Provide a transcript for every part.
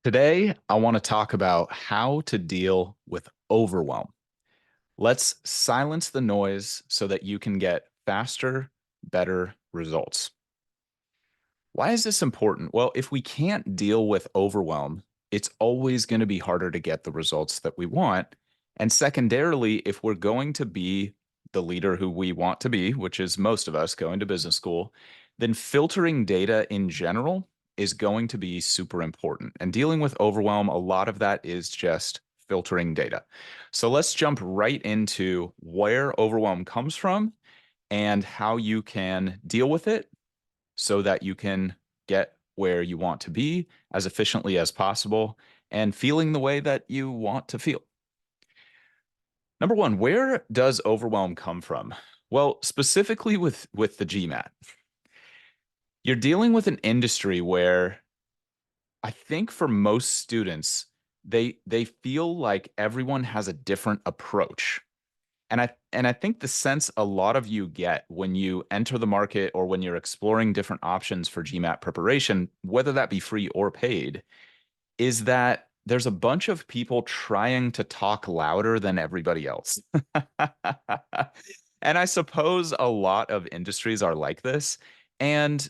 Today, I want to talk about how to deal with overwhelm. Let's silence the noise so that you can get faster, better results. Why is this important? Well, if we can't deal with overwhelm, it's always going to be harder to get the results that we want. And secondarily, if we're going to be the leader who we want to be, which is most of us going to business school, then filtering data in general is going to be super important. And dealing with overwhelm, a lot of that is just filtering data. So let's jump right into where overwhelm comes from and how you can deal with it so that you can get where you want to be as efficiently as possible and feeling the way that you want to feel. Number one, where does overwhelm come from? Well, specifically with the GMAT, you're dealing with an industry where I think for most students, they feel like everyone has a different approach. And I think the sense a lot of you get when you enter the market or when you're exploring different options for GMAT preparation, whether that be free or paid, is that there's a bunch of people trying to talk louder than everybody else. And I suppose a lot of industries are like this. And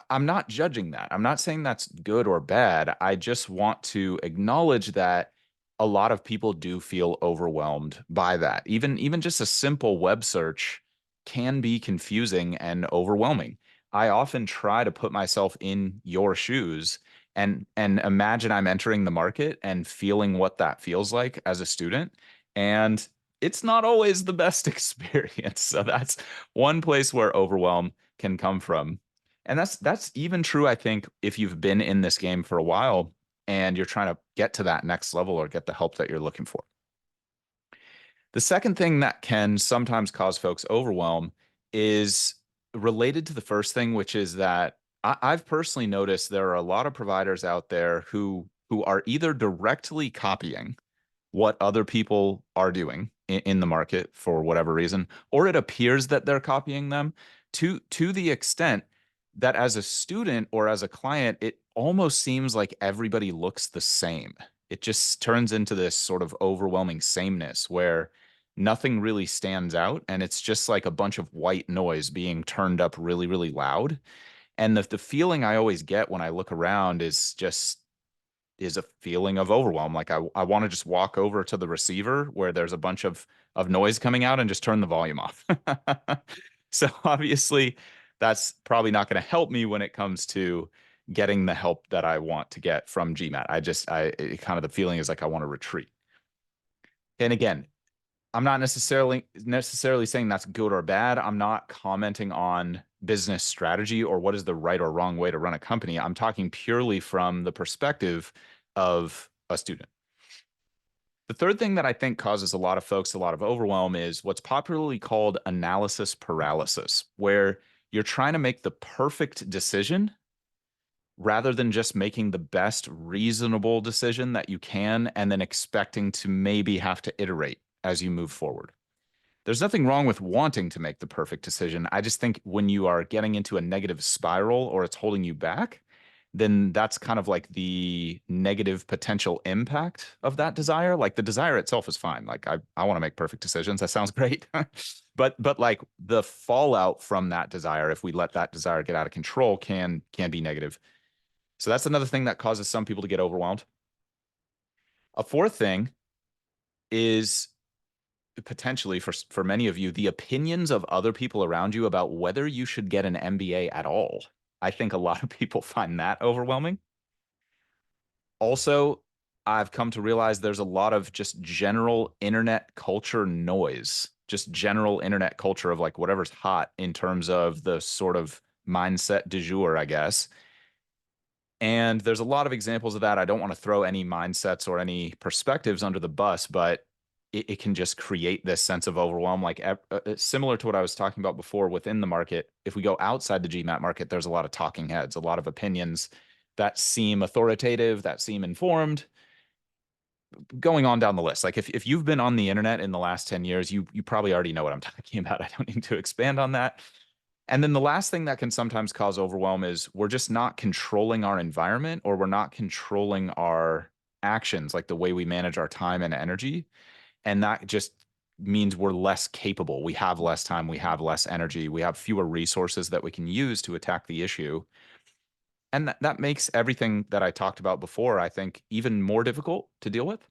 I'm not judging that. I'm not saying that's good or bad. I just want to acknowledge that a lot of people do feel overwhelmed by that. Even just a simple web search can be confusing and overwhelming. I often try to put myself in your shoes and imagine I'm entering the market and feeling what that feels like as a student. And it's not always the best experience. So that's one place where overwhelm can come from. And that's even true, I think, if you've been in this game for a while and you're trying to get to that next level or get the help that you're looking for. The second thing that can sometimes cause folks overwhelm is related to the first thing, which is that I've personally noticed there are a lot of providers out there who are either directly copying what other people are doing in the market for whatever reason, or it appears that they're copying them to the extent that as a student or as a client, it almost seems like everybody looks the same. It just turns into this sort of overwhelming sameness where nothing really stands out and it's just like a bunch of white noise being turned up really, really loud. And the feeling I always get when I look around is a feeling of overwhelm. Like I want to just walk over to the receiver where there's a bunch of noise coming out and just turn the volume off. So obviously that's probably not going to help me when it comes to getting the help that I want to get from GMAT. Kind of the feeling is like I want to retreat. And again, I'm not necessarily saying that's good or bad. I'm not commenting on business strategy or what is the right or wrong way to run a company. I'm talking purely from the perspective of a student. The third thing that I think causes a lot of folks a lot of overwhelm is what's popularly called analysis paralysis, where you're trying to make the perfect decision rather than just making the best reasonable decision that you can and then expecting to maybe have to iterate as you move forward. There's nothing wrong with wanting to make the perfect decision. I just think when you are getting into a negative spiral or it's holding you back, then that's kind of like the negative potential impact of that desire. Like the desire itself is fine. Like I want to make perfect decisions. That sounds great. But like the fallout from that desire, if we let that desire get out of control, can be negative. So that's another thing that causes some people to get overwhelmed. A fourth thing is potentially for many of you, the opinions of other people around you about whether you should get an MBA at all. I think a lot of people find that overwhelming. Also, I've come to realize there's a lot of just general internet culture noise, just general internet culture of like whatever's hot in terms of the sort of mindset du jour, I guess. And there's a lot of examples of that. I don't want to throw any mindsets or any perspectives under the bus, but it can just create this sense of overwhelm, like similar to what I was talking about before within the market. If we go outside the GMAT market, there's a lot of talking heads, a lot of opinions that seem authoritative, that seem informed, going on down the list. Like if you've been on the internet in the last 10 years, you probably already know what I'm talking about. I don't need to expand on that. And then the last thing that can sometimes cause overwhelm is we're just not controlling our environment, or we're not controlling our actions, like the way we manage our time and energy. And that just means we're less capable. We have less time, we have less energy, we have fewer resources that we can use to attack the issue. And that makes everything that I talked about before, I think, even more difficult to deal with.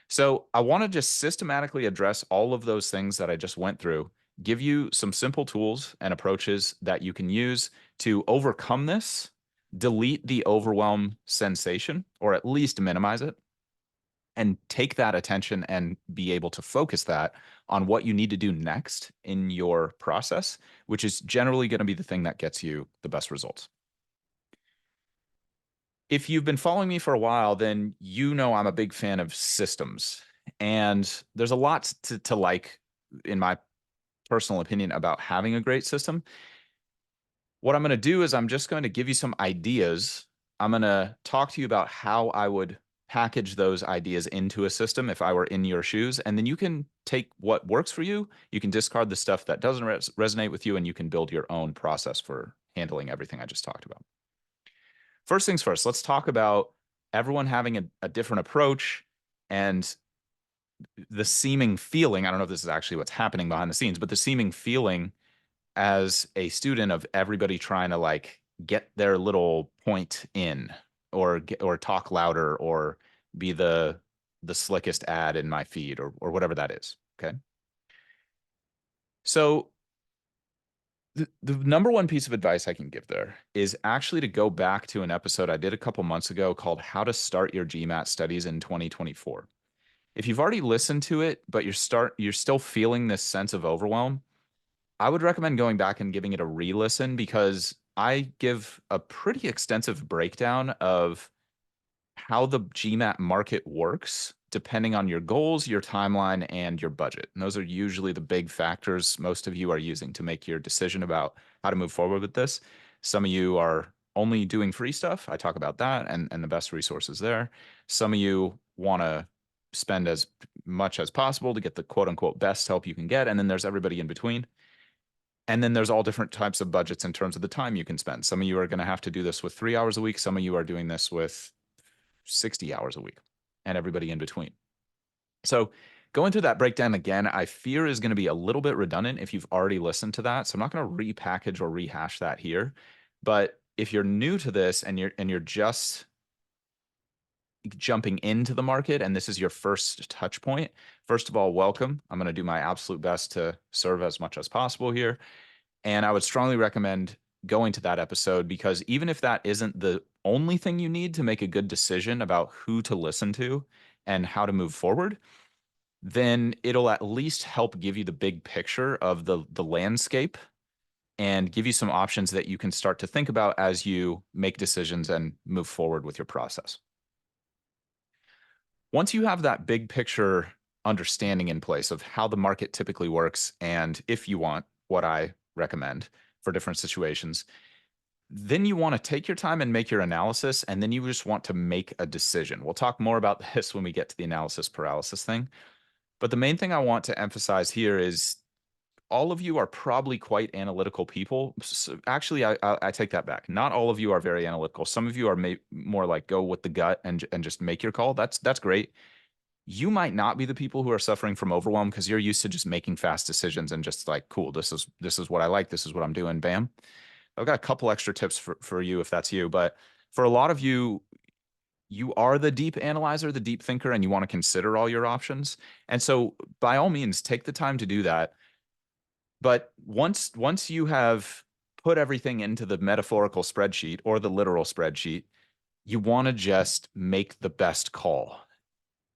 So I want to just systematically address all of those things that I just went through, give you some simple tools and approaches that you can use to overcome this, delete the overwhelm sensation, or at least minimize it, and take that attention and be able to focus that on what you need to do next in your process, which is generally going to be the thing that gets you the best results. If you've been following me for a while, then you know I'm a big fan of systems. And there's a lot to like, in my personal opinion, about having a great system. What I'm going to do is I'm just going to give you some ideas. I'm going to talk to you about how I would package those ideas into a system if I were in your shoes. And then you can take what works for you. You can discard the stuff that doesn't resonate with you, and you can build your own process for handling everything I just talked about. First things first, let's talk about everyone having a different approach and the seeming feeling. I don't know if this is actually what's happening behind the scenes, but the seeming feeling as a student of everybody trying to like get their little point in, or talk louder, or be the slickest ad in my feed, or whatever that is. Okay. So the number one piece of advice I can give there is actually to go back to an episode I did a couple months ago called How to Start Your GMAT Studies in 2024. If you've already listened to it, but you're still feeling this sense of overwhelm, I would recommend going back and giving it a re-listen, because I give a pretty extensive breakdown of how the GMAT market works depending on your goals, your timeline, and your budget. And those are usually the big factors most of you are using to make your decision about how to move forward with this. Some of you are only doing free stuff. I talk about that and the best resources there. Some of you want to spend as much as possible to get the quote unquote best help you can get. And then there's everybody in between. And then there's all different types of budgets in terms of the time you can spend. Some of you are going to have to do this with 3 hours a week. Some of you are doing this with 60 hours a week, and everybody in between. So going through that breakdown again, I fear is going to be a little bit redundant if you've already listened to that. So I'm not going to repackage or rehash that here. But if you're new to this and you're just jumping into the market and this is your first touch point, first of all, welcome. I'm going to do my absolute best to serve as much as possible here. And I would strongly recommend going to that episode, because even if that isn't the only thing you need to make a good decision about who to listen to and how to move forward, then it'll at least help give you the big picture of the landscape and give you some options that you can start to think about as you make decisions and move forward with your process. Once you have that big picture understanding in place of how the market typically works, and if you want what I recommend for different situations, then you want to take your time and make your analysis, and then you just want to make a decision. We'll talk more about this when we get to the analysis paralysis thing. But the main thing I want to emphasize here is all of you are probably quite analytical people. So actually, I take that back. Not all of you are very analytical. Some of you are more like go with the gut and just make your call. That's great. You might not be the people who are suffering from overwhelm because you're used to just making fast decisions and just like, cool, this is what I like, this is what I'm doing, bam. I've got a couple extra tips for you if that's you. But for a lot of you, you are the deep analyzer, the deep thinker, and you want to consider all your options. And so by all means, take the time to do that. But once you have put everything into the metaphorical spreadsheet or the literal spreadsheet, you want to just make the best call.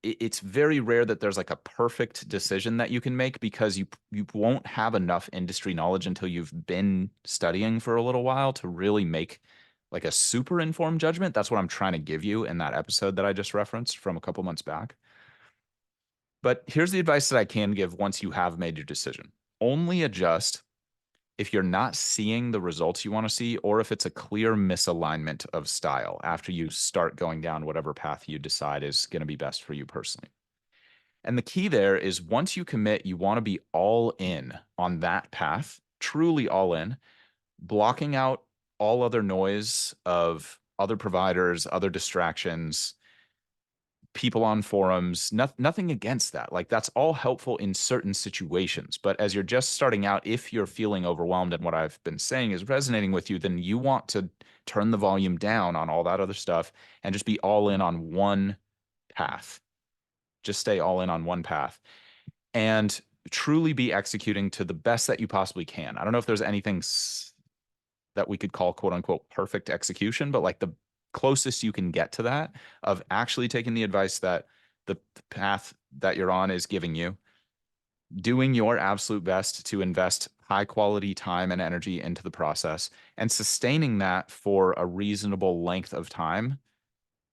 It's very rare that there's like a perfect decision that you can make, because you won't have enough industry knowledge until you've been studying for a little while to really make like a super informed judgment. That's what I'm trying to give you in that episode that I just referenced from a couple months back. But here's the advice that I can give once you have made your decision. Only adjust if you're not seeing the results you want to see, or if it's a clear misalignment of style after you start going down whatever path you decide is going to be best for you personally. And the key there is once you commit, you want to be all in on that path, truly all in. blocking out all other noise of other providers, other distractions, people on forums, nothing against that. Like that's all helpful in certain situations. But as you're just starting out, if you're feeling overwhelmed and what I've been saying is resonating with you, then you want to turn the volume down on all that other stuff and just be all in on one path. Just stay all in on one path and truly be executing to the best that you possibly can. I don't know if there's anything that we could call quote unquote perfect execution, but like the closest you can get to that of actually taking the advice that the path that you're on is giving you, doing your absolute best to invest high quality time and energy into the process and sustaining that for a reasonable length of time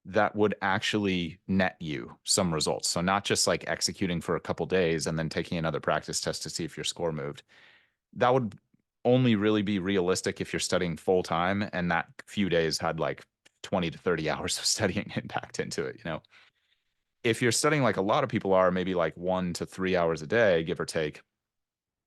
that would actually net you some results. So not just like executing for a couple days and then taking another practice test to see if your score moved. That would only really be realistic if you're studying full time and that few days had like 20 to 30 hours of studying impact into it, you know. If you're studying like a lot of people are, maybe like 1 to 3 hours a day, give or take,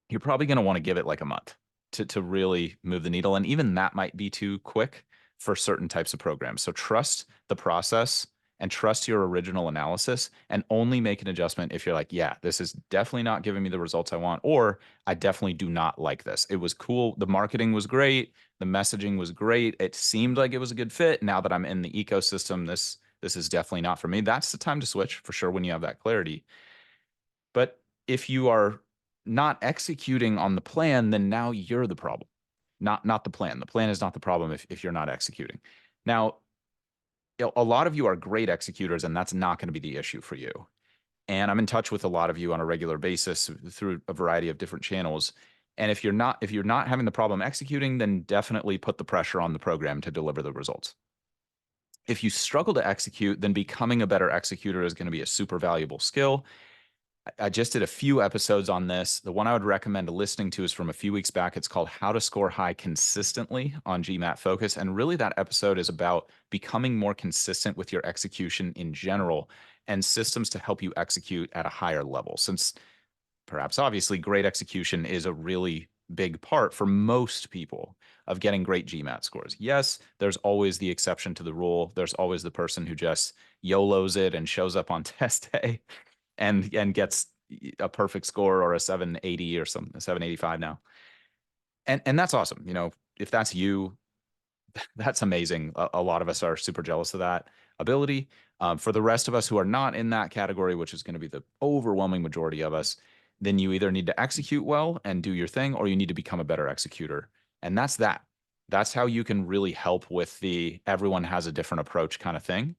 you're probably going to want to give it like a month to really move the needle. And even that might be too quick for certain types of programs. So trust the process and trust your original analysis and only make an adjustment if you're like, yeah, this is definitely not giving me the results I want, or I definitely do not like this. It was cool. The marketing was great. The messaging was great. It seemed like it was a good fit. Now that I'm in the ecosystem, this is definitely not for me. That's the time to switch for sure when you have that clarity. But if you are not executing on the plan, then now you're the problem, not the plan. The plan is not the problem if you're not executing. Now, a lot of you are great executors, and that's not going to be the issue for you. And I'm in touch with a lot of you on a regular basis through a variety of different channels. And if you're not having the problem executing, then definitely put the pressure on the program to deliver the results. If you struggle to execute, then becoming a better executor is going to be a super valuable skill. I just did a few episodes on this. The one I would recommend listening to is from a few weeks back. It's called How to Score High Consistently on GMAT Focus. And really, that episode is about becoming more consistent with your execution in general and systems to help you execute at a higher level. Since perhaps obviously great execution is a really big part for most people of getting great GMAT scores. Yes, there's always the exception to the rule. There's always the person who just YOLOs it and shows up on test day and gets a perfect score or a 780 or something, 785 now. And that's awesome. You know, if that's you, that's amazing. A lot of us are super jealous of that ability. For the rest of us who are not in that category, which is going to be the overwhelming majority of us, then you either need to execute well and do your thing, or you need to become a better executor. And that's that. That's how you can really help with the everyone has a different approach kind of thing.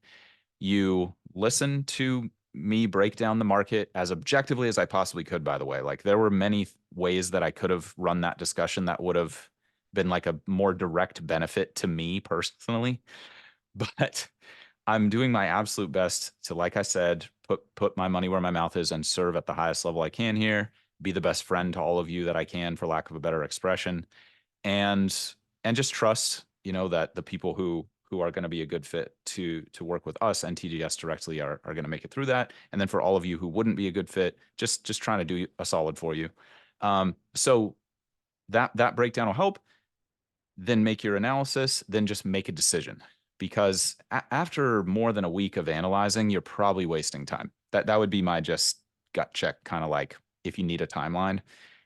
You listen to me break down the market as objectively as I possibly could, by the way. Like there were many ways that I could have run that discussion that would have been like a more direct benefit to me personally. But I'm doing my absolute best to, like I said, put my money where my mouth is and serve at the highest level I can here, be the best friend to all of you that I can, for lack of a better expression, and just trust, you know, that the people who are going to be a good fit to work with us and TGS directly are going to make it through that. And then for all of you who wouldn't be a good fit, just trying to do a solid for you. So that breakdown will help. Then make your analysis, then just make a decision. Because after more than a week of analyzing, you're probably wasting time. That would be my just gut check, kind of like if you need a timeline.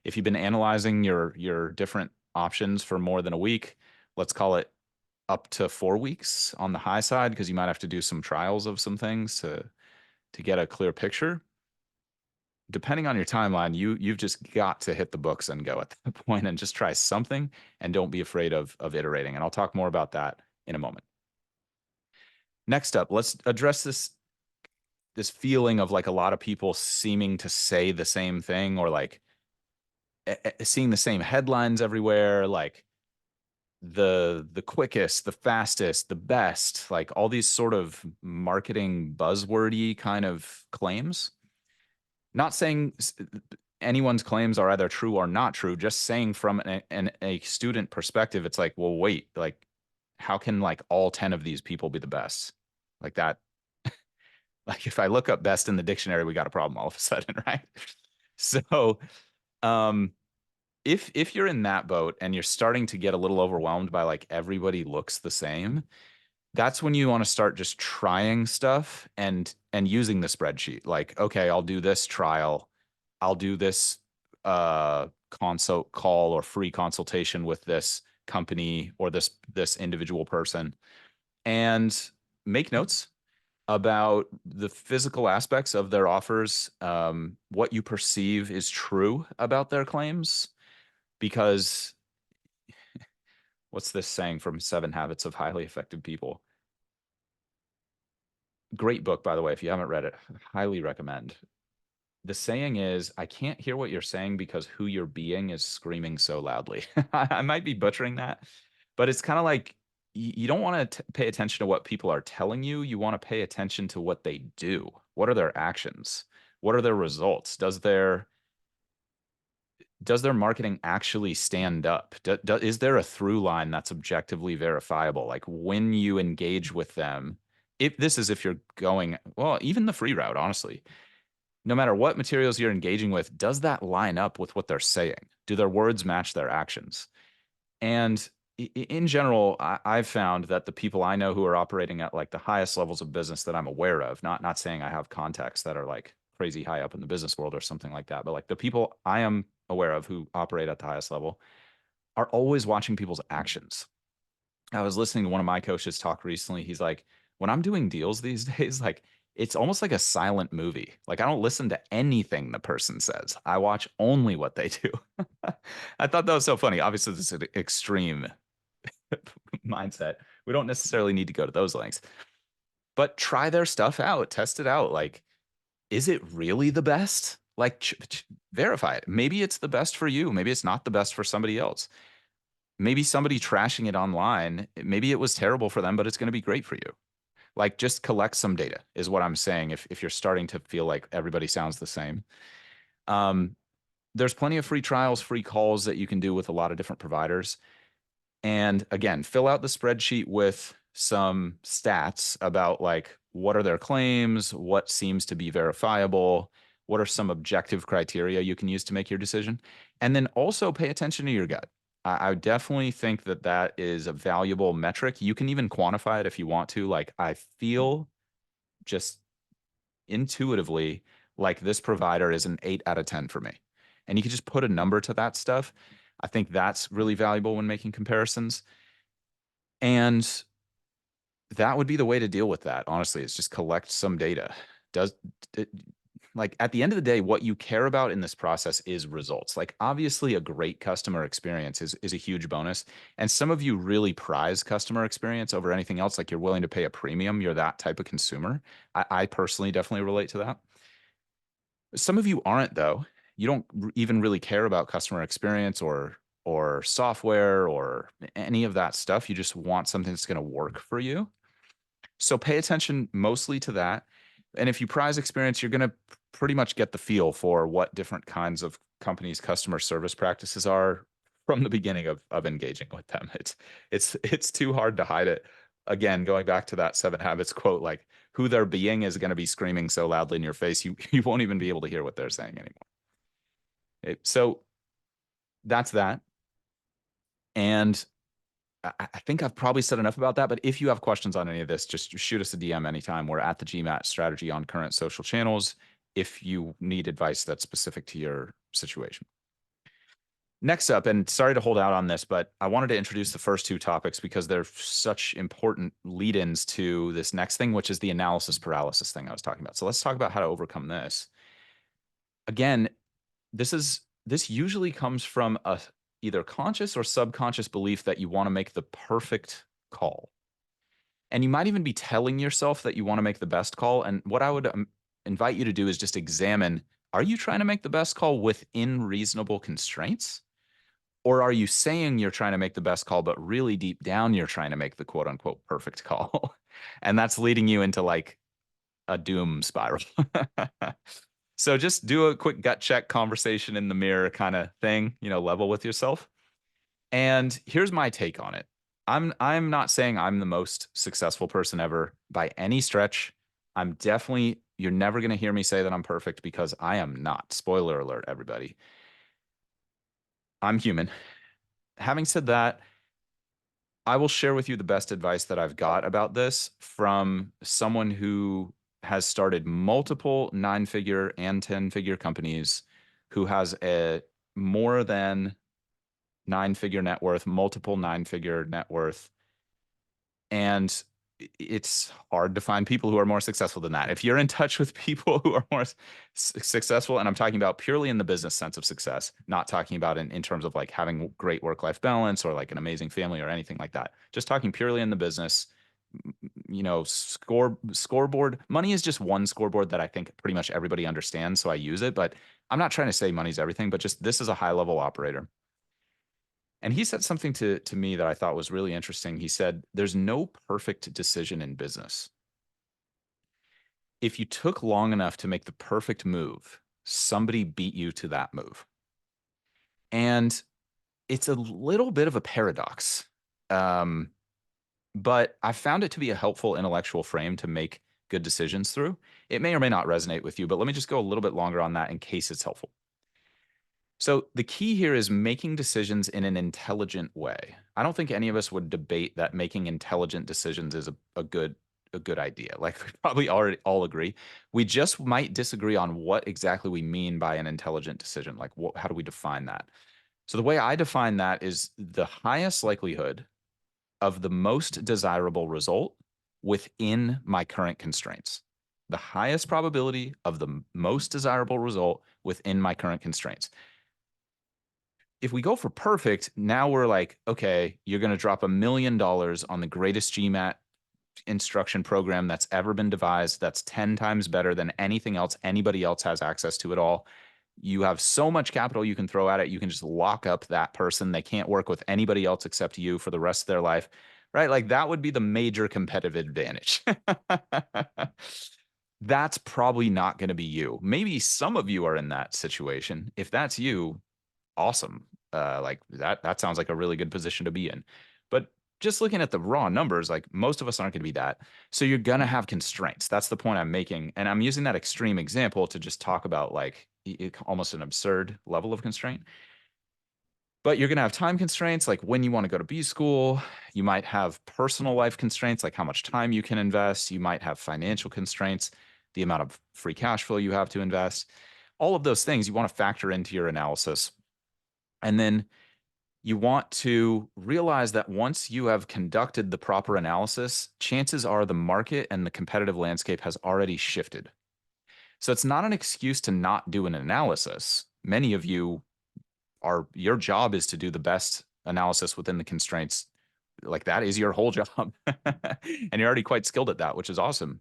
If you've been analyzing your different options for more than a week, let's call it up to 4 weeks on the high side, because you might have to do some trials of some things to get a clear picture. Depending on your timeline, you've just got to hit the books and go at that point and just try something and don't be afraid of iterating. And I'll talk more about that in a moment. Next up, let's address this feeling of like a lot of people seeming to say the same thing, or like seeing the same headlines everywhere, like the quickest, the fastest, the best, like all these sort of marketing buzzwordy kind of claims. Not saying anyone's claims are either true or not true, just saying from a student perspective, it's like, well, wait, like how can like all 10 of these people be the best? Like that, like if I look up best in the dictionary, we got a problem all of a sudden, right? So, um, if you're in that boat and you're starting to get a little overwhelmed by like everybody looks the same, that's when you want to start just trying stuff and using the spreadsheet. Like, okay, I'll do this trial, I'll do this consult call or free consultation with this company or this individual person, and make notes about the physical aspects of their offers, what you perceive is true about their claims, because what's this saying from Seven Habits of Highly Effective People? Great book, by the way. If you haven't read it, highly recommend. The saying is, I can't hear what you're saying because who you're being is screaming so loudly. I might be butchering that, but it's kind of like you don't want to pay attention to what people are telling you. You want to pay attention to what they do. What are their actions? What are their results? Does their marketing actually stand up? Is there a through line that's objectively verifiable? Like when you engage with them, if you're going, well, even the free route, honestly, no matter what materials you're engaging with, does that line up with what they're saying? Do their words match their actions? And in general, I've found that the people I know who are operating at like the highest levels of business that I'm aware of, not saying I have contacts that are like crazy high up in the business world or something like that, but like the people I am aware of who operate at the highest level are always watching people's actions. I was listening to one of my coaches talk recently. He's like, when I'm doing deals these days, like it's almost like a silent movie. Like I don't listen to anything the person says. I watch only what they do. I thought that was so funny. Obviously, this is an extreme mindset. We don't necessarily need to go to those lengths, but try their stuff out, test it out. Like, is it really the best? Like, verify it. Maybe it's the best for you. Maybe it's not the best for somebody else. Maybe somebody trashing it online, maybe it was terrible for them, but it's going to be great for you. Like, just collect some data, is what I'm saying. If you're starting to feel like everybody sounds the same, um, there's plenty of free trials, free calls that you can do with a lot of different providers. And again, fill out the spreadsheet with some stats about like what are their claims, what seems to be verifiable, what are some objective criteria you can use to make your decision. And then also pay attention to your gut. I definitely think that that is a valuable metric. You can even quantify it if you want to. Like, I feel just intuitively like this provider is an 8 out of 10 for me. And you can just put a number to that stuff. I think that's really valuable when making comparisons. And that would be the way to deal with that, honestly, is just collect some data. Does it, like at the end of the day, what you care about in this process is results. Like obviously a great customer experience is a huge bonus. And some of you really prize customer experience over anything else. Like you're willing to pay a premium. You're that type of consumer. I personally definitely relate to that. Some of you aren't though. You don't even really care about customer experience or software or any of that stuff. You just want something that's going to work for you. So pay attention mostly to that. And if you prize experience, you're going to pretty much get the feel for what different kinds of companies' customer service practices are from the beginning of engaging with them. It's too hard to hide it. Again, going back to that Seven Habits quote, like who they're being is going to be screaming so loudly in your face, you won't even be able to hear what they're saying anymore. So that's that. And I think I've probably said enough about that, but if you have questions on any of this, just shoot us a DM anytime. We're at the GMAT strategy on current social channels if you need advice that's specific to your situation. Next up, and sorry to hold out on this, but I wanted to introduce the first two topics because they're such important lead-ins to this next thing, which is the analysis paralysis thing I was talking about. So let's talk about how to overcome this. Again, this usually comes from a either conscious or subconscious belief that you want to make the perfect call. And you might even be telling yourself that you want to make the best call. And what I would invite you to do is just examine, are you trying to make the best call within reasonable constraints? Or are you saying you're trying to make the best call, but really deep down, you're trying to make the quote unquote perfect call? And that's leading you into like a doom spiral. So just do a quick gut check conversation in the mirror kind of thing, level with yourself. And here's my take on it. I'm not saying I'm the most successful person ever by any stretch. You're never going to hear me say that I'm perfect because I am not. Spoiler alert, everybody. I'm human. Having said that, I will share with you the best advice that I've got about this from someone who has started multiple 9-figure and 10-figure companies, who has a more than 9-figure net worth, multiple 9-figure net worth. And it's hard to find people who are more successful than that. If you're in touch with people who are more successful, and I'm talking about purely in the business sense of success, not talking about in terms of like having great work-life balance or like an amazing family or anything like that, just talking purely in the business, scoreboard. Money is just one scoreboard that I think pretty much everybody understands, so I use it. But I'm not trying to say money's everything, but just this is a high level operator. And he said something to me that I thought was really interesting. He said, "There's no perfect decision in business. If you took long enough to make the perfect move, somebody beat you to that move." And it's a little bit of a paradox. Um, but I found it to be a helpful intellectual frame to make good decisions through. It may or may not resonate with you, but let me just go a little bit longer on that in case it's helpful. So the key here is making decisions in an intelligent way. I don't think any of us would debate that making intelligent decisions is a good idea. Like we probably already all agree. We just might disagree on what exactly we mean by an intelligent decision. Like how do we define that? So the way I define that is the highest likelihood of the most desirable result within my current constraints. The highest probability of the most desirable result within my current constraints. If we go for perfect, now we're like, okay, you're going to drop $1 million on the greatest GMAT instruction program that's ever been devised. That's 10 times better than anything else anybody else has access to at all. You have so much capital you can throw at it. You can just lock up that person. They can't work with anybody else except you for the rest of their life, right? Like that would be the major competitive advantage. That's probably not going to be you. Maybe some of you are in that situation. If that's you, awesome. Like that sounds like a really good position to be in. But just looking at the raw numbers, like most of us aren't going to be that. So you're going to have constraints. That's the point I'm making. And I'm using that extreme example to just talk about like almost an absurd level of constraint. But you're going to have time constraints, like when you want to go to B school. You might have personal life constraints, like how much time you can invest. You might have financial constraints, the amount of free cash flow you have to invest. All of those things you want to factor into your analysis. And then you want to realize that once you have conducted the proper analysis, chances are the market and the competitive landscape has already shifted. So it's not an excuse to not do an analysis. Many of you your job is to do the best analysis within the constraints. Like that is your whole job. And you're already quite skilled at that, which is awesome.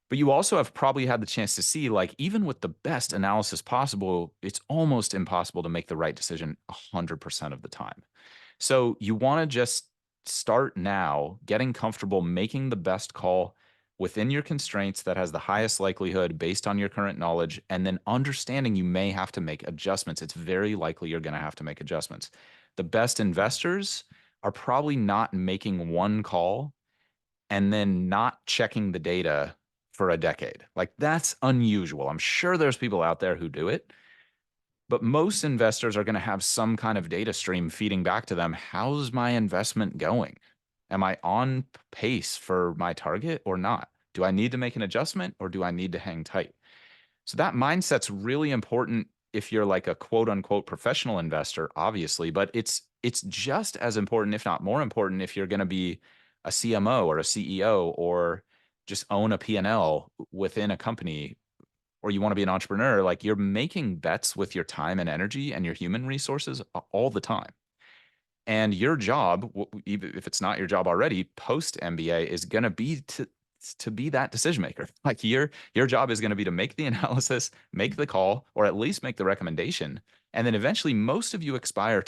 But you also have probably had the chance to see, like, even with the best analysis possible, it's almost impossible to make the right decision 100% of the time. So you want to just start now getting comfortable making the best call within your constraints that has the highest likelihood based on your current knowledge, and then understanding you may have to make adjustments. It's very likely you're going to have to make adjustments. The best investors are probably not making one call and then not checking the data for a decade. Like that's unusual. I'm sure there's people out there who do it, but most investors are going to have some kind of data stream feeding back to them. How's my investment going? Am I on pace for my target or not? Do I need to make an adjustment or do I need to hang tight? So that mindset's really important if you're like a quote unquote professional investor, obviously, but it's just as important, if not more important, if you're going to be a CMO or a CEO or just own a P&L within a company, or you want to be an entrepreneur. Like you're making bets with your time and energy and your human resources all the time. And your job, even if it's not your job already, post MBA is going to be to be that decision maker. Like your job is going to be to make the analysis, make the call, or at least make the recommendation. And then eventually most of you aspire,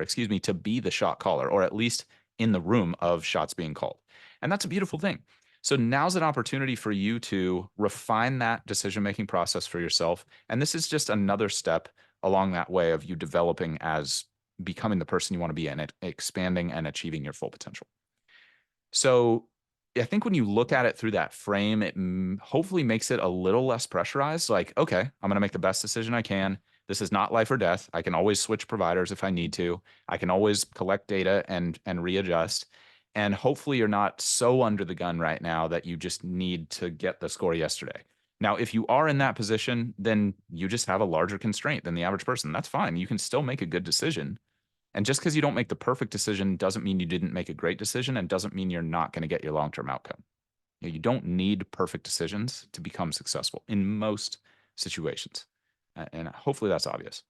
excuse me, to be the shot caller, or at least in the room of shots being called. And that's a beautiful thing. So now's an opportunity for you to refine that decision-making process for yourself. And this is just another step along that way of you developing as becoming the person you want to be and expanding and achieving your full potential. So I think when you look at it through that frame, it hopefully makes it a little less pressurized. Like, okay, I'm going to make the best decision I can. This is not life or death. I can always switch providers if I need to. I can always collect data and readjust. And hopefully you're not so under the gun right now that you just need to get the score yesterday. Now, if you are in that position, then you just have a larger constraint than the average person. That's fine. You can still make a good decision. And just because you don't make the perfect decision doesn't mean you didn't make a great decision and doesn't mean you're not going to get your long-term outcome. You don't need perfect decisions to become successful in most situations. And hopefully that's obvious.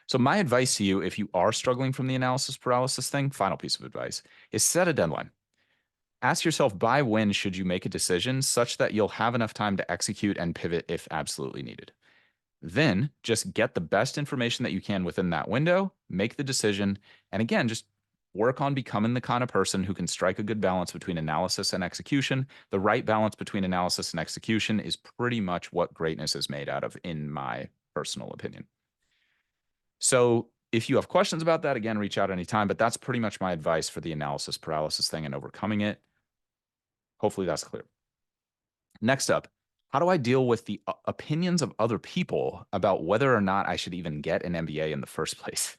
So, my advice to you, if you are struggling from the analysis paralysis thing, final piece of advice is set a deadline. Ask yourself by when should you make a decision such that you'll have enough time to execute and pivot if absolutely needed. Then just get the best information that you can within that window, make the decision, and again, just work on becoming the kind of person who can strike a good balance between analysis and execution. The right balance between analysis and execution is pretty much what greatness is made out of, in my personal opinion. So if you have questions about that, again, reach out anytime. But that's pretty much my advice for the analysis paralysis thing and overcoming it. Hopefully that's clear. Next up, how do I deal with the opinions of other people about whether or not I should even get an MBA in the first place?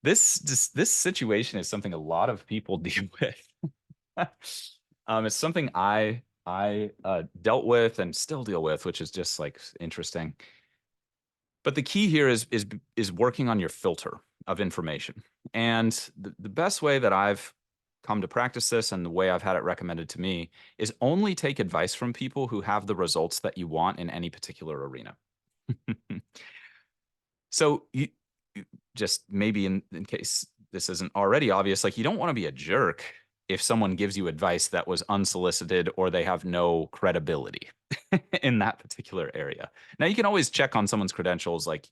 This situation is something a lot of people deal with. It's something I dealt with and still deal with, which is just like interesting. But the key here is working on your filter of information. And the best way that I've come to practice this and the way I've had it recommended to me is only take advice from people who have the results that you want in any particular arena. So just maybe in case this isn't already obvious, like you don't want to be a jerk if someone gives you advice that was unsolicited or they have no credibility in that particular area. Now you can always check on someone's credentials. Like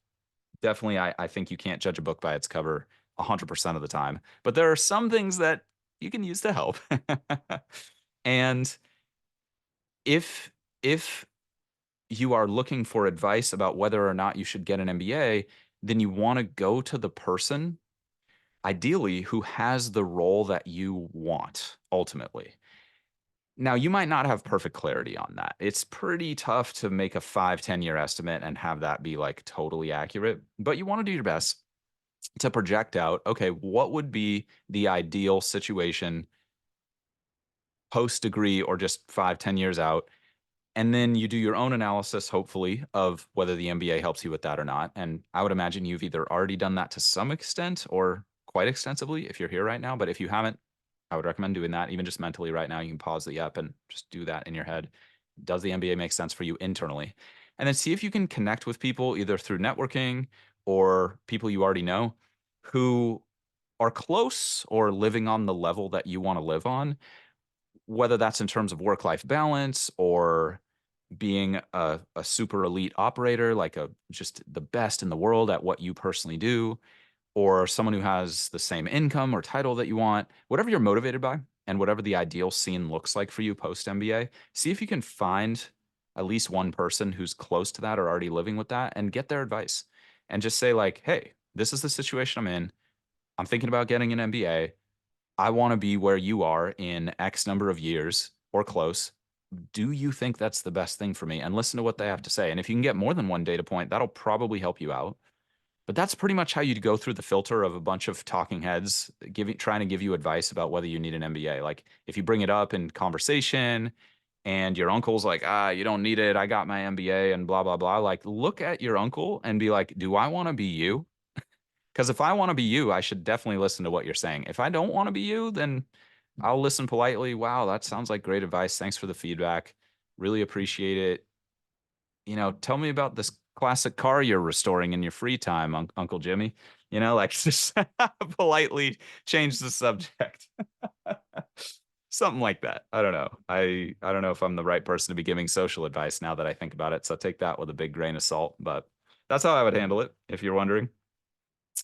definitely, I think you can't judge a book by its cover 100% of the time, but there are some things that you can use to help. And if if you are looking for advice about whether or not you should get an MBA, then you want to go to the person, ideally, who has the role that you want ultimately. Now, you might not have perfect clarity on that. It's pretty tough to make a 5, 10 year estimate and have that be like totally accurate, but you want to do your best to project out, okay, what would be the ideal situation post degree or just 5, 10 years out? And then you do your own analysis, hopefully, of whether the MBA helps you with that or not. And I would imagine you've either already done that to some extent or quite extensively if you're here right now. But if you haven't, I would recommend doing that. Even just mentally right now, you can pause the app and just do that in your head. Does the MBA make sense for you internally? And then see if you can connect with people either through networking or people you already know who are close or living on the level that you want to live on, whether that's in terms of work-life balance or being a super elite operator, like a just the best in the world at what you personally do, or someone who has the same income or title that you want, whatever you're motivated by, and whatever the ideal scene looks like for you post MBA, see if you can find at least one person who's close to that or already living with that and get their advice. And just say, like, hey, this is the situation I'm in. I'm thinking about getting an MBA. I want to be where you are in X number of years or close. Do you think that's the best thing for me? And listen to what they have to say. And if you can get more than one data point, that'll probably help you out. But that's pretty much how you'd go through the filter of a bunch of talking heads trying to give you advice about whether you need an MBA. Like if you bring it up in conversation and your uncle's like, you don't need it. I got my MBA and blah, blah, blah. Like look at your uncle and be like, do I want to be you? Because if I want to be you, I should definitely listen to what you're saying. If I don't want to be you, then I'll listen politely. Wow, that sounds like great advice. Thanks for the feedback. Really appreciate it. Tell me about this classic car you're restoring in your free time, Uncle Jimmy. Like just politely change the subject. Something like that. I don't know. I don't know if I'm the right person to be giving social advice now that I think about it. So take that with a big grain of salt. But that's how I would handle it, if you're wondering.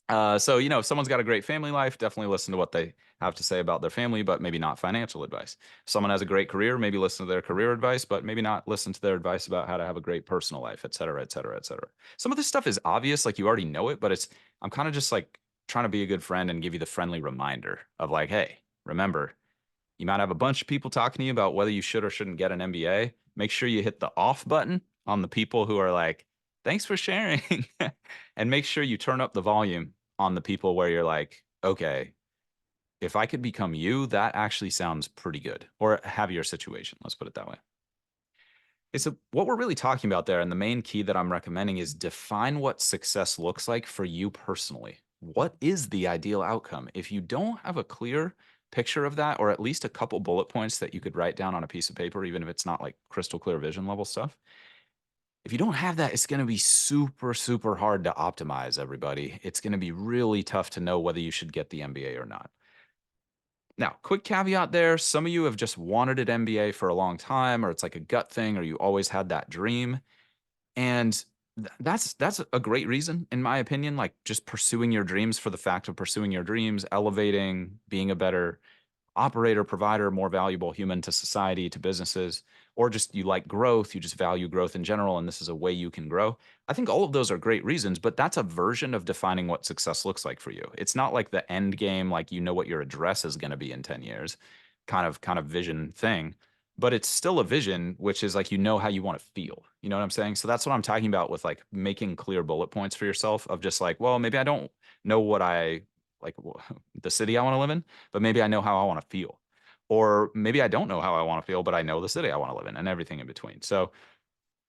So, if someone's got a great family life, definitely listen to what they have to say about their family, but maybe not financial advice. If someone has a great career, maybe listen to their career advice, but maybe not listen to their advice about how to have a great personal life, et cetera, et cetera, et cetera. Some of this stuff is obvious, like you already know it, but I'm kind of just like trying to be a good friend and give you the friendly reminder of like, hey, remember, you might have a bunch of people talking to you about whether you should or shouldn't get an MBA. Make sure you hit the off button on the people who are like, Thanks for sharing. And make sure you turn up the volume on the people where you're like, okay, if I could become you, that actually sounds pretty good. Or have your situation. Let's put it that way. So what we're really talking about there, and the main key that I'm recommending is define what success looks like for you personally. What is the ideal outcome? If you don't have a clear picture of that, or at least a couple bullet points that you could write down on a piece of paper, even if it's not like crystal clear vision level stuff, if you don't have that, it's going to be super, super hard to optimize, everybody. It's going to be really tough to know whether you should get the MBA or not. Now, quick caveat there. Some of you have just wanted an MBA for a long time, or it's like a gut thing, or you always had that dream. And that's a great reason, in my opinion, like just pursuing your dreams for the fact of pursuing your dreams, elevating, being a better operator, provider, more valuable human to society, to businesses, or just you like growth, you just value growth in general, and this is a way you can grow. I think all of those are great reasons, but that's a version of defining what success looks like for you. It's not like the end game, like you know what your address is going to be in 10 years, kind of vision thing. But it's still a vision, which is like you know how you want to feel. You know what I'm saying? So that's what I'm talking about with like making clear bullet points for yourself of just like, well, maybe I don't know what I like the city I want to live in, but maybe I know how I want to feel. Or maybe I don't know how I want to feel, but I know the city I want to live in and everything in between. So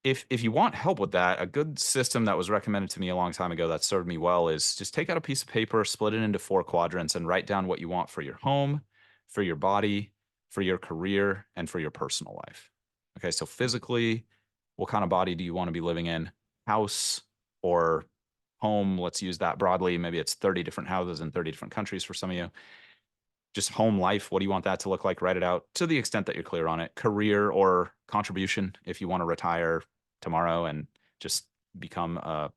if you want help with that, a good system that was recommended to me a long time ago that served me well is just take out a piece of paper, split it into 4 quadrants, and write down what you want for your home, for your body, for your career, and for your personal life. Okay, so physically, what kind of body do you want to be living in? House or home, let's use that broadly. Maybe it's 30 different houses in 30 different countries for some of you. Just home life, what do you want that to look like? Write it out to the extent that you're clear on it. Career or contribution, if you want to retire tomorrow and just become a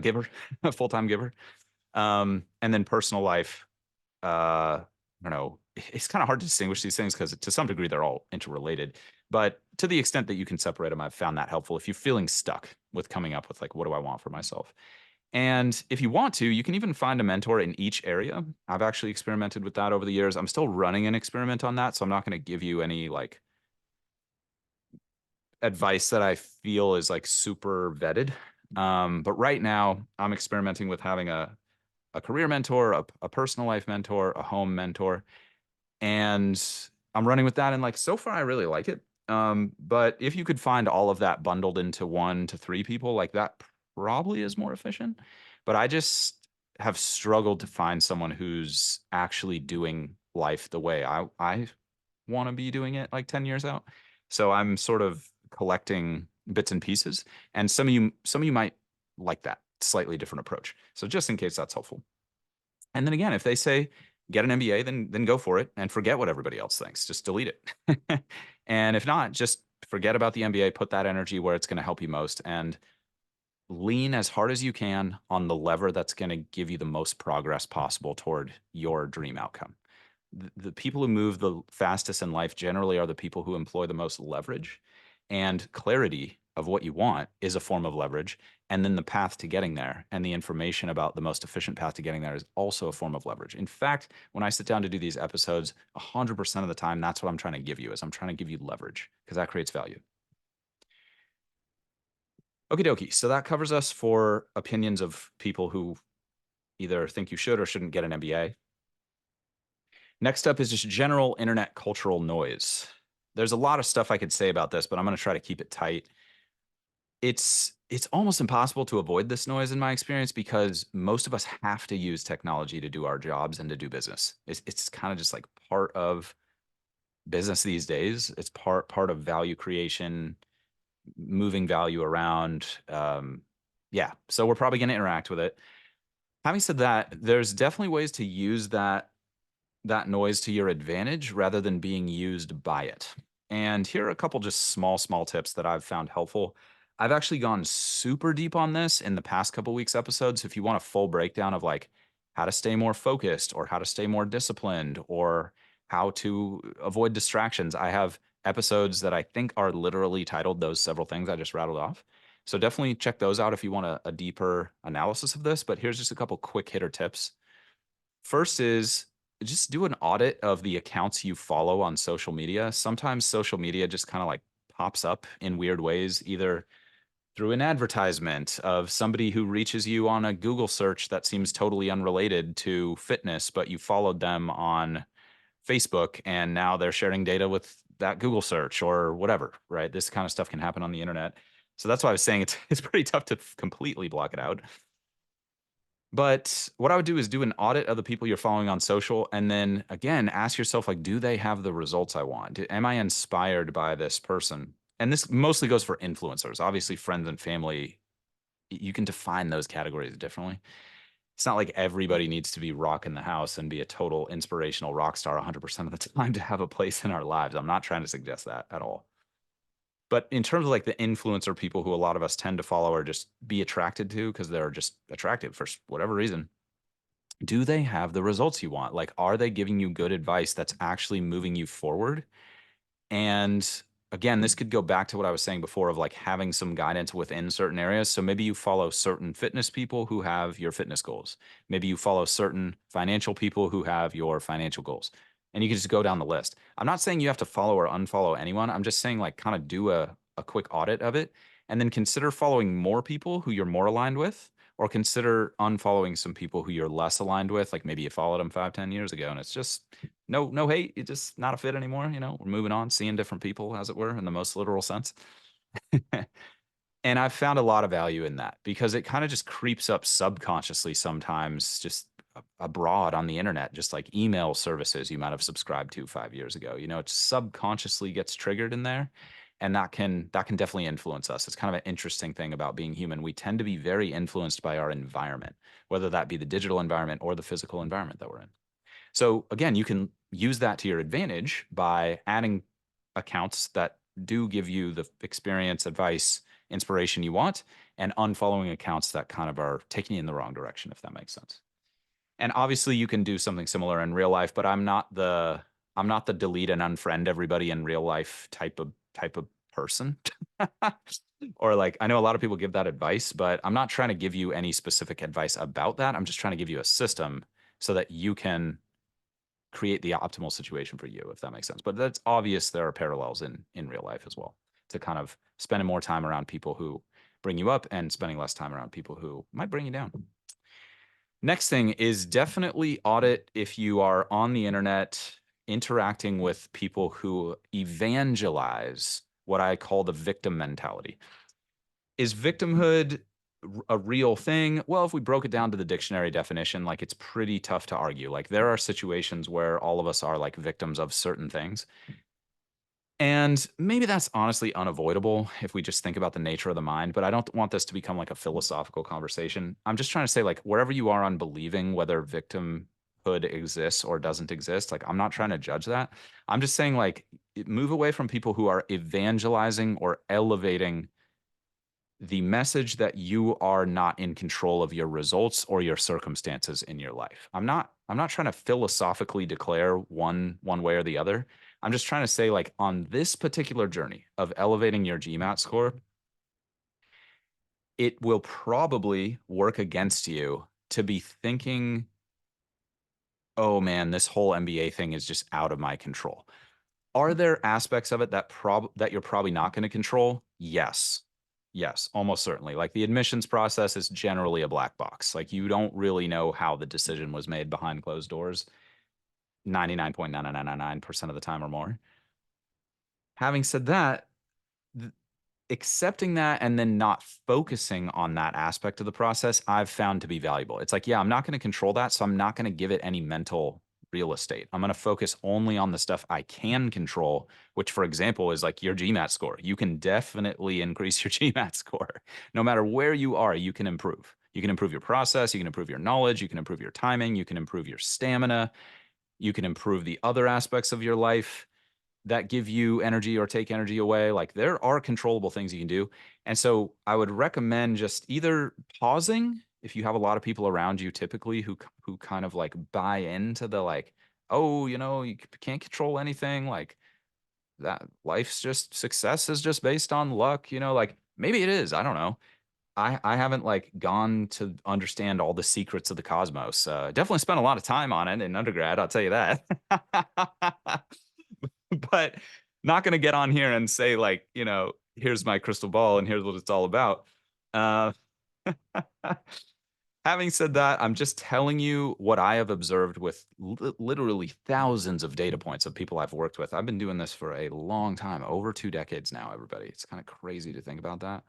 giver, a full-time giver. And then personal life, I don't know. It's kind of hard to distinguish these things because to some degree they're all interrelated. But to the extent that you can separate them, I've found that helpful. If you're feeling stuck with coming up with like, what do I want for myself? And if you want to, you can even find a mentor in each area. I've actually experimented with that over the years. I'm still running an experiment on that, so I'm not going to give you any like advice that I feel is like super vetted. But right now, I'm experimenting with having a career mentor, a personal life mentor, a home mentor, and I'm running with that. And like so far, I really like it. But if you could find all of that bundled into 1 to 3 people, like that probably is more efficient. But I just have struggled to find someone who's actually doing life the way I want to be doing it like 10 years out. So I'm sort of collecting bits and pieces. And some of you might like that slightly different approach. So just in case that's helpful. And then again, if they say get an MBA, then go for it and forget what everybody else thinks. Just delete it. And if not, just forget about the MBA, put that energy where it's going to help you most and lean as hard as you can on the lever that's going to give you the most progress possible toward your dream outcome. The people who move the fastest in life generally are the people who employ the most leverage, and clarity of what you want is a form of leverage. And then the path to getting there and the information about the most efficient path to getting there is also a form of leverage. In fact, when I sit down to do these episodes, 100% of the time, that's what I'm trying to give you is I'm trying to give you leverage because that creates value. Okie dokie. So that covers us for opinions of people who either think you should or shouldn't get an MBA. Next up is just general internet cultural noise. There's a lot of stuff I could say about this, but I'm going to try to keep it tight. It's almost impossible to avoid this noise in my experience because most of us have to use technology to do our jobs and to do business. It's kind of just like part of business these days. It's part of value creation, moving value around. Yeah, so we're probably going to interact with it. Having said that, there's definitely ways to use that noise to your advantage rather than being used by it. And here are a couple just small tips that I've found helpful. I've actually gone super deep on this in the past couple weeks episodes. If you want a full breakdown of like how to stay more focused or how to stay more disciplined or how to avoid distractions, I have episodes that I think are literally titled those several things I just rattled off. So definitely check those out if you want a deeper analysis of this. But here's just a couple quick hitter tips. First is just do an audit of the accounts you follow on social media. Sometimes social media just kind of like pops up in weird ways, either through an advertisement of somebody who reaches you on a Google search that seems totally unrelated to fitness, but you followed them on Facebook and now they're sharing data with that Google search or whatever, right? This kind of stuff can happen on the internet. So that's why I was saying it's pretty tough to completely block it out. But what I would do is do an audit of the people you're following on social and then again ask yourself like do they have the results I want? Am I inspired by this person? And this mostly goes for influencers. Obviously friends and family, you can define those categories differently. It's not like everybody needs to be rocking the house and be a total inspirational rock star 100% of the time to have a place in our lives. I'm not trying to suggest that at all. But in terms of like the influencer people who a lot of us tend to follow or just be attracted to because they're just attractive for whatever reason, do they have the results you want? Like, are they giving you good advice that's actually moving you forward? And again, this could go back to what I was saying before of like having some guidance within certain areas. So maybe you follow certain fitness people who have your fitness goals. Maybe you follow certain financial people who have your financial goals. And you can just go down the list. I'm not saying you have to follow or unfollow anyone. I'm just saying like kind of do a quick audit of it and then consider following more people who you're more aligned with or consider unfollowing some people who you're less aligned with. Like maybe you followed them 5, 10 years ago and it's just no hate. It's just not a fit anymore. We're moving on, seeing different people, as it were, in the most literal sense. And I've found a lot of value in that because it kind of just creeps up subconsciously sometimes, just abroad on the internet, just like email services you might have subscribed to 5 years ago. It subconsciously gets triggered in there. And that can definitely influence us. It's kind of an interesting thing about being human. We tend to be very influenced by our environment, whether that be the digital environment or the physical environment that we're in. So again, you can use that to your advantage by adding accounts that do give you the experience, advice, inspiration you want, and unfollowing accounts that kind of are taking you in the wrong direction, if that makes sense. And obviously you can do something similar in real life, but I'm not the delete and unfriend everybody in real life type of person. Or like I know a lot of people give that advice, but I'm not trying to give you any specific advice about that. I'm just trying to give you a system so that you can create the optimal situation for you, if that makes sense. But that's obvious there are parallels in real life as well to kind of spending more time around people who bring you up and spending less time around people who might bring you down. Next thing is definitely audit if you are on the internet interacting with people who evangelize what I call the victim mentality. Is victimhood a real thing? Well, if we broke it down to the dictionary definition, like it's pretty tough to argue. Like there are situations where all of us are like victims of certain things. And maybe that's honestly unavoidable if we just think about the nature of the mind, but I don't want this to become like a philosophical conversation. I'm just trying to say, like, wherever you are on believing whether victimhood exists or doesn't exist, like, I'm not trying to judge that. I'm just saying, like, move away from people who are evangelizing or elevating the message that you are not in control of your results or your circumstances in your life. I'm not trying to philosophically declare one way or the other. I'm just trying to say like on this particular journey of elevating your GMAT score, it will probably work against you to be thinking, "Oh man, this whole MBA thing is just out of my control." Are there aspects of it that you're probably not going to control? Yes. Yes, almost certainly. Like the admissions process is generally a black box. Like you don't really know how the decision was made behind closed doors 99.9999% of the time or more. Having said that, th- accepting that and then not focusing on that aspect of the process, I've found to be valuable. It's like, yeah, I'm not going to control that, so I'm not going to give it any mental real estate. I'm going to focus only on the stuff I can control, which, for example, is like your GMAT score. You can definitely increase your GMAT score. No matter where you are, you can improve. You can improve your process, you can improve your knowledge, you can improve your timing, you can improve your stamina, you can improve the other aspects of your life that give you energy or take energy away. Like there are controllable things you can do. And so I would recommend just either pausing if you have a lot of people around you typically who kind of like buy into the like, oh, you can't control anything, like that life's just success is just based on luck, like maybe it is, I don't know. I haven't like gone to understand all the secrets of the cosmos. Definitely spent a lot of time on it in undergrad, I'll tell you that. But not going to get on here and say like, here's my crystal ball and here's what it's all about. Uh, Having said that, I'm just telling you what I have observed with literally thousands of data points of people I've worked with. I've been doing this for a long time, over 2 decades now, everybody. It's kind of crazy to think about that.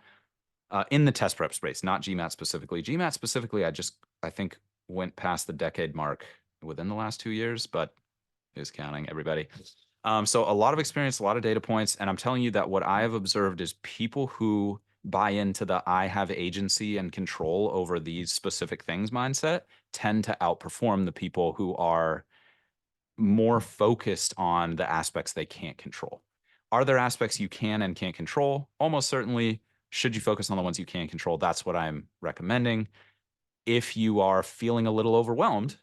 In the test prep space, not GMAT specifically. GMAT specifically, I think, went past the decade mark within the last 2 years, but who's counting, everybody? So a lot of experience, a lot of data points, and I'm telling you that what I have observed is people who buy into the I have agency and control over these specific things mindset tend to outperform the people who are more focused on the aspects they can't control. Are there aspects you can and can't control? Almost certainly. Should you focus on the ones you can control? That's what I'm recommending. If you are feeling a little overwhelmed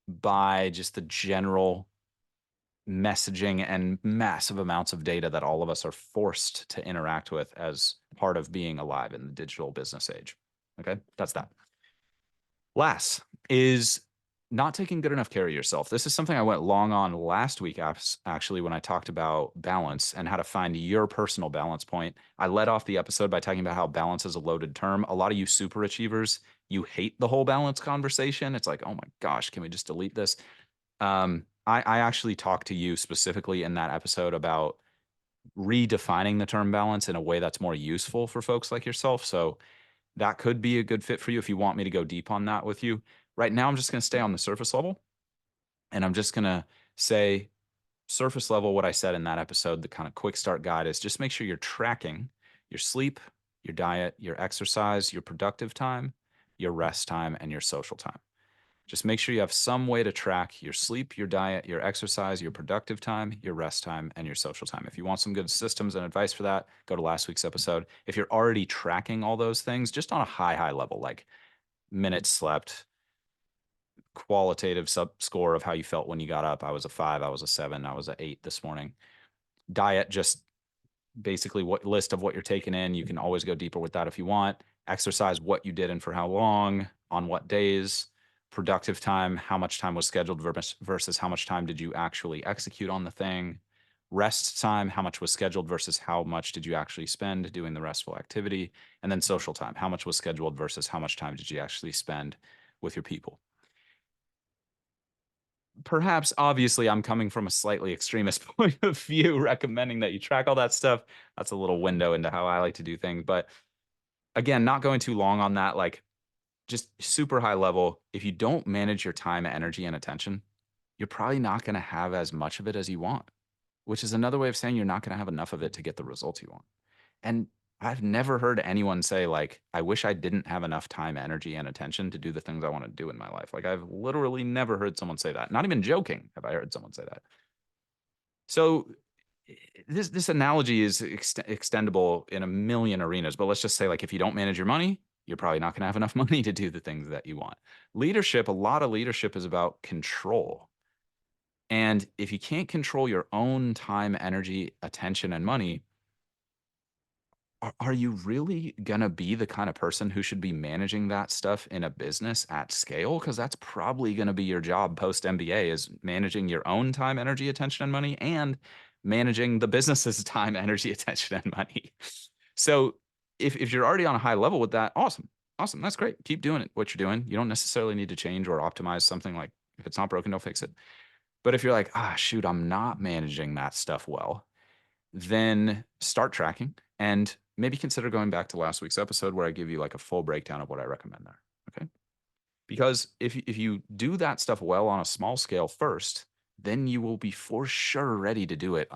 by just the general messaging and massive amounts of data that all of us are forced to interact with as part of being alive in the digital business age. Okay, that's that. Last is not taking good enough care of yourself. This is something I went long on last week, actually, when I talked about balance and how to find your personal balance point. I led off the episode by talking about how balance is a loaded term. A lot of you super achievers, you hate the whole balance conversation. It's like, oh my gosh, can we just delete this? I actually talked to you specifically in that episode about redefining the term balance in a way that's more useful for folks like yourself. So that could be a good fit for you if you want me to go deep on that with you. Right now, I'm just going to stay on the surface level and I'm just going to say surface level what I said in that episode. The kind of quick start guide is just make sure you're tracking your sleep, your diet, your exercise, your productive time, your rest time, and your social time. Just make sure you have some way to track your sleep, your diet, your exercise, your productive time, your rest time, and your social time. If you want some good systems and advice for that, go to last week's episode. If you're already tracking all those things, just on a high level, like minutes slept, qualitative sub score of how you felt when you got up. I was a 5, I was a 7, I was a 8 this morning. Diet, just basically what list of what you're taking in. You can always go deeper with that if you want. Exercise, what you did and for how long, on what days. Productive time, how much time was scheduled versus how much time did you actually execute on the thing. Rest time, how much was scheduled versus how much did you actually spend doing the restful activity. And then social time, how much was scheduled versus how much time did you actually spend with your people. Perhaps, obviously, I'm coming from a slightly extremist point of view, recommending that you track all that stuff. That's a little window into how I like to do things. But again, not going too long on that, like just super high level. If you don't manage your time, energy, and attention, you're probably not going to have as much of it as you want, which is another way of saying you're not going to have enough of it to get the results you want. And I've never heard anyone say, like, I wish I didn't have enough time, energy, and attention to do the things I want to do in my life. Like, I've literally never heard someone say that. Not even joking have I heard someone say that. So this analogy is extendable in a million arenas, but let's just say, like, if you don't manage your money, you're probably not going to have enough money to do the things that you want. Leadership, a lot of leadership is about control. And if you can't control your own time, energy, attention, and money, are you really going to be the kind of person who should be managing that stuff in a business at scale? Because that's probably going to be your job post MBA, is managing your own time, energy, attention, and money, and managing the business's time, energy, attention, and money. So if you're already on a high level with that, awesome. Awesome. That's great. Keep doing it, what you're doing. You don't necessarily need to change or optimize something. Like, if it's not broken, don't fix it. But if you're like, shoot, I'm not managing that stuff well, then start tracking and maybe consider going back to last week's episode where I give you like a full breakdown of what I recommend there. Okay. Because if you do that stuff well on a small scale first, then you will be for sure ready to do it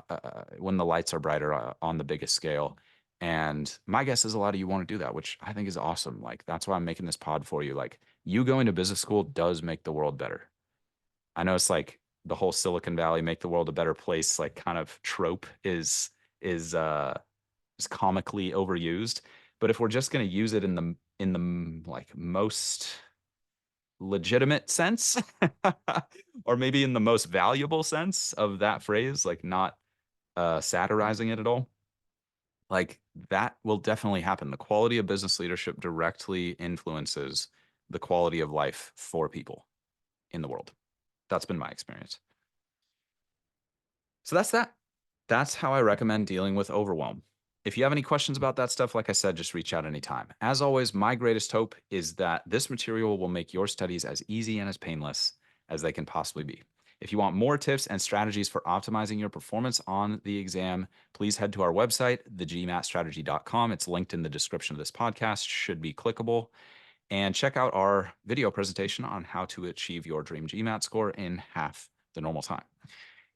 when the lights are brighter on the biggest scale. And my guess is a lot of you want to do that, which I think is awesome. Like, that's why I'm making this pod for you. Like, you going to business school does make the world better. I know it's like the whole Silicon Valley make the world a better place, like, kind of trope is uh is comically overused. But if we're just going to use it in the like most legitimate sense, or maybe in the most valuable sense of that phrase, like not satirizing it at all, like, that will definitely happen. The quality of business leadership directly influences the quality of life for people in the world. That's been my experience. So that's that. That's how I recommend dealing with overwhelm. If you have any questions about that stuff, like I said, just reach out anytime. As always, my greatest hope is that this material will make your studies as easy and as painless as they can possibly be. If you want more tips and strategies for optimizing your performance on the exam, please head to our website, thegmatstrategy.com. It's linked in the description of this podcast, should be clickable. And check out our video presentation on how to achieve your dream GMAT score in half the normal time.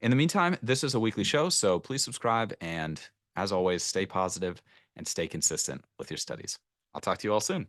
In the meantime, this is a weekly show, so please subscribe. And as always, stay positive and stay consistent with your studies. I'll talk to you all soon.